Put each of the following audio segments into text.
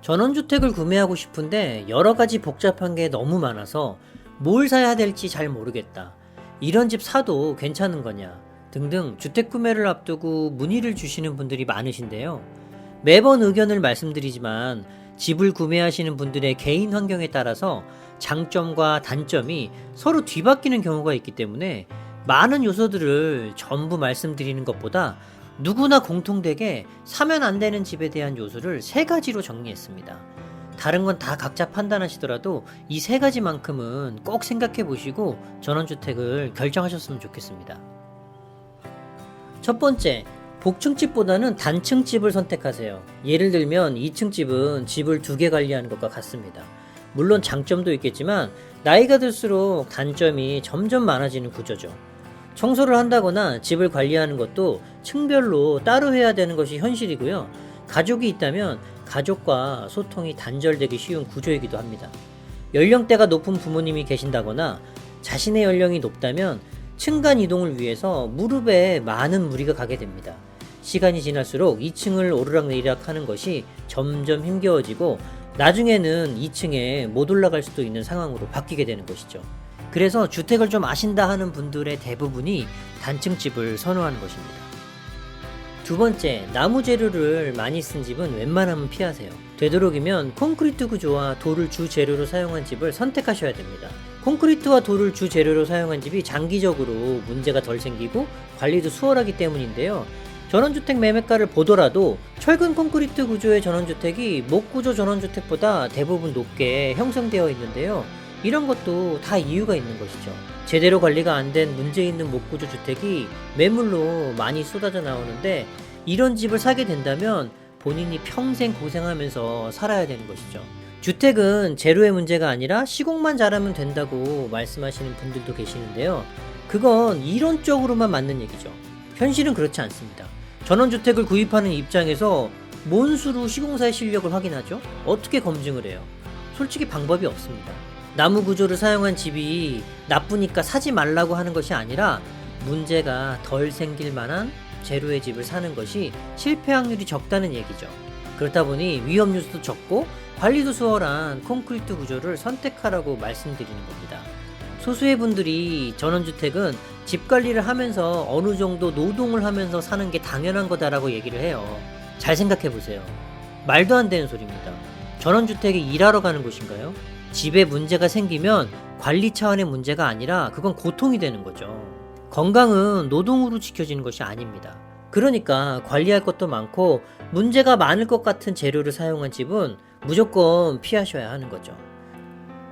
전원주택을 구매하고 싶은데 여러 가지 복잡한 게 너무 많아서 뭘 사야 될지 잘 모르겠다. 이런 집 사도 괜찮은 거냐? 등등 주택 구매를 앞두고 문의를 주시는 분들이 많으신데요. 매번 의견을 말씀드리지만 집을 구매하시는 분들의 개인 환경에 따라서 장점과 단점이 서로 뒤바뀌는 경우가 있기 때문에 많은 요소들을 전부 말씀드리는 것보다 누구나 공통되게 사면 안 되는 집에 대한 요소를 3가지로 정리했습니다. 다른 건 다 각자 판단하시더라도 이 3가지만큼은 꼭 생각해 보시고 전원주택을 결정하셨으면 좋겠습니다. 첫 번째, 복층집보다는 단층집을 선택하세요. 예를 들면 2층 집은 집을 2개 관리하는 것과 같습니다. 물론 장점도 있겠지만 나이가 들수록 단점이 점점 많아지는 구조죠. 청소를 한다거나 집을 관리하는 것도 층별로 따로 해야 되는 것이 현실이고요. 가족이 있다면 가족과 소통이 단절되기 쉬운 구조이기도 합니다. 연령대가 높은 부모님이 계신다거나 자신의 연령이 높다면 층간 이동을 위해서 무릎에 많은 무리가 가게 됩니다. 시간이 지날수록 2층을 오르락내리락 하는 것이 점점 힘겨워지고 나중에는 2층에 못 올라갈 수도 있는 상황으로 바뀌게 되는 것이죠. 그래서 주택을 좀 아신다 하는 분들의 대부분이 단층집을 선호하는 것입니다. 두 번째, 나무 재료를 많이 쓴 집은 웬만하면 피하세요. 되도록이면 콘크리트 구조와 돌을 주 재료로 사용한 집을 선택하셔야 됩니다. 콘크리트와 돌을 주 재료로 사용한 집이 장기적으로 문제가 덜 생기고 관리도 수월하기 때문인데요. 전원주택 매매가를 보더라도 철근 콘크리트 구조의 전원주택이 목구조 전원주택보다 대부분 높게 형성되어 있는데요. 이런 것도 다 이유가 있는 것이죠. 제대로 관리가 안 된 문제 있는 목구조 주택이 매물로 많이 쏟아져 나오는데 이런 집을 사게 된다면 본인이 평생 고생하면서 살아야 되는 것이죠. 주택은 재료의 문제가 아니라 시공만 잘하면 된다고 말씀하시는 분들도 계시는데요. 그건 이론적으로만 맞는 얘기죠. 현실은 그렇지 않습니다. 전원주택을 구입하는 입장에서 뭔 수로 시공사의 실력을 확인하죠? 어떻게 검증을 해요? 솔직히 방법이 없습니다. 나무 구조를 사용한 집이 나쁘니까 사지 말라고 하는 것이 아니라 문제가 덜 생길 만한 재료의 집을 사는 것이 실패 확률이 적다는 얘기죠. 그렇다 보니 위험 요소도 적고 관리도 수월한 콘크리트 구조를 선택하라고 말씀드리는 겁니다. 소수의 분들이 전원주택은 집 관리를 하면서 어느 정도 노동을 하면서 사는 게 당연한 거다라고 얘기를 해요. 잘 생각해 보세요. 말도 안 되는 소리입니다. 전원주택이 일하러 가는 곳인가요? 집에 문제가 생기면 관리 차원의 문제가 아니라 그건 고통이 되는 거죠. 건강은 노동으로 지켜지는 것이 아닙니다. 그러니까 관리할 것도 많고 문제가 많을 것 같은 재료를 사용한 집은 무조건 피하셔야 하는 거죠.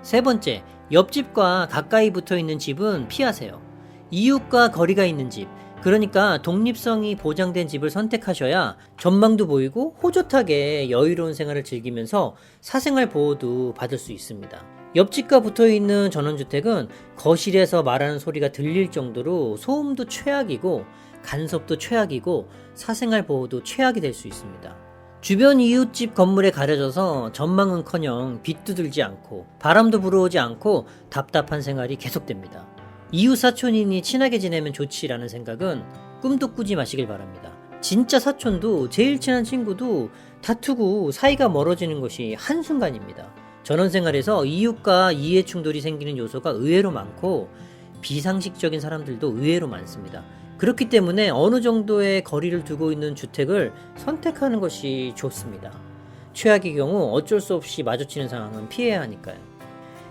세 번째, 옆집과 가까이 붙어 있는 집은 피하세요. 이웃과 거리가 있는 집, 그러니까 독립성이 보장된 집을 선택하셔야 전망도 보이고 호젓하게 여유로운 생활을 즐기면서 사생활 보호도 받을 수 있습니다. 옆집과 붙어있는 전원주택은 거실에서 말하는 소리가 들릴 정도로 소음도 최악이고 간섭도 최악이고 사생활 보호도 최악이 될 수 있습니다. 주변 이웃집 건물에 가려져서 전망은커녕 빛도 들지 않고 바람도 불어오지 않고 답답한 생활이 계속됩니다. 이웃 사촌이니 친하게 지내면 좋지라는 생각은 꿈도 꾸지 마시길 바랍니다. 진짜 사촌도 제일 친한 친구도 다투고 사이가 멀어지는 것이 한순간입니다. 전원생활에서 이웃과 이해 충돌이 생기는 요소가 의외로 많고 비상식적인 사람들도 의외로 많습니다. 그렇기 때문에 어느 정도의 거리를 두고 있는 주택을 선택하는 것이 좋습니다. 최악의 경우 어쩔 수 없이 마주치는 상황은 피해야 하니까요.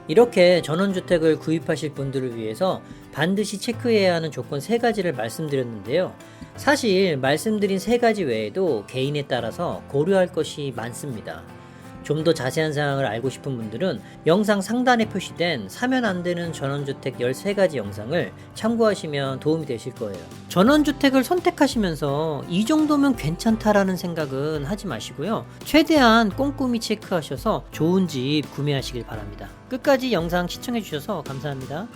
이렇게 전원주택을 구입하실 분들을 위해서 반드시 체크해야 하는 조건 3가지를 말씀드렸는데요. 사실 말씀드린 3가지 외에도 개인에 따라서 고려할 것이 많습니다. 좀 더 자세한 사항을 알고 싶은 분들은 영상 상단에 표시된 사면 안 되는 전원주택 13가지 영상을 참고하시면 도움이 되실 거예요. 전원주택을 선택하시면서 이 정도면 괜찮다라는 생각은 하지 마시고요. 최대한 꼼꼼히 체크하셔서 좋은 집 구매하시길 바랍니다. 끝까지 영상 시청해 주셔서 감사합니다.